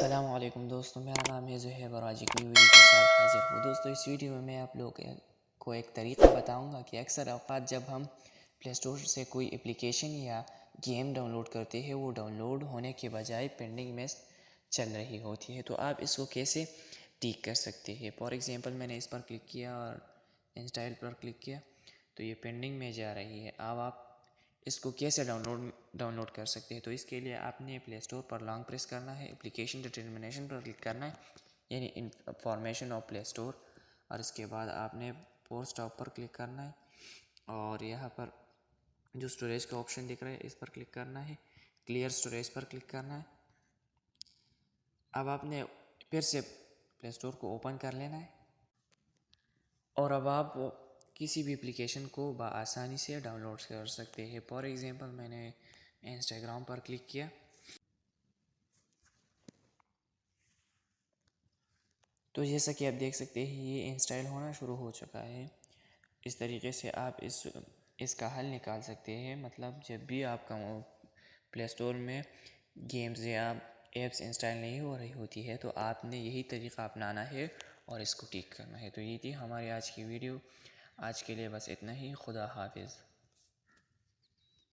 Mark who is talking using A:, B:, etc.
A: अस्सलामुअलैकुम दोस्तों, मेरा नाम है ज़ुहैब और आज एक न्यू वीडियो के साथ हाजिर हूँ। दोस्तों, इस वीडियो में मैं आप लोगों को एक तरीका बताऊंगा कि अक्सर औक़ात जब हम प्ले स्टोर से कोई एप्लीकेशन या गेम डाउनलोड करते हैं, वो डाउनलोड होने के बजाय पेंडिंग में चल रही होती है। तो आप इसको कैसे ठीक कर सकते हैं। फॉर एग्ज़ाम्पल, मैंने इस पर क्लिक किया और इंस्टॉल पर क्लिक किया तो ये पेंडिंग में जा रही है। अब आप इसको कैसे डाउनलोड कर सकते हैं। तो इसके लिए आपने प्ले स्टोर पर लॉन्ग प्रेस करना है, एप्लीकेशन डिटर्मिनेशन पर क्लिक करना है, यानी इंफॉर्मेशन ऑफ प्ले स्टोर, और इसके बाद आपने फोर स्टॉप पर क्लिक करना है और यहाँ पर जो स्टोरेज का ऑप्शन दिख रहा है इस पर क्लिक करना है, क्लियर स्टोरेज पर क्लिक करना है। अब आपने फिर से प्ले स्टोर को ओपन कर लेना है और अब आप किसी भी एप्लीकेशन को बआसानी से डाउनलोड कर सकते हैं। फॉर एग्ज़ाम्पल, मैंने इंस्टाग्राम पर क्लिक किया तो जैसा कि आप देख सकते हैं ये इंस्टॉल होना शुरू हो चुका है। इस तरीके से आप इसका हल निकाल सकते हैं। मतलब जब भी आपका प्ले स्टोर में गेम्स या एप्स इंस्टॉल नहीं हो रही होती है तो आपने यही तरीका अपनाना है और इसको ठीक करना है। तो ये थी हमारी आज की वीडियो। आज के लिए बस इतना ही। खुदा हाफिज़।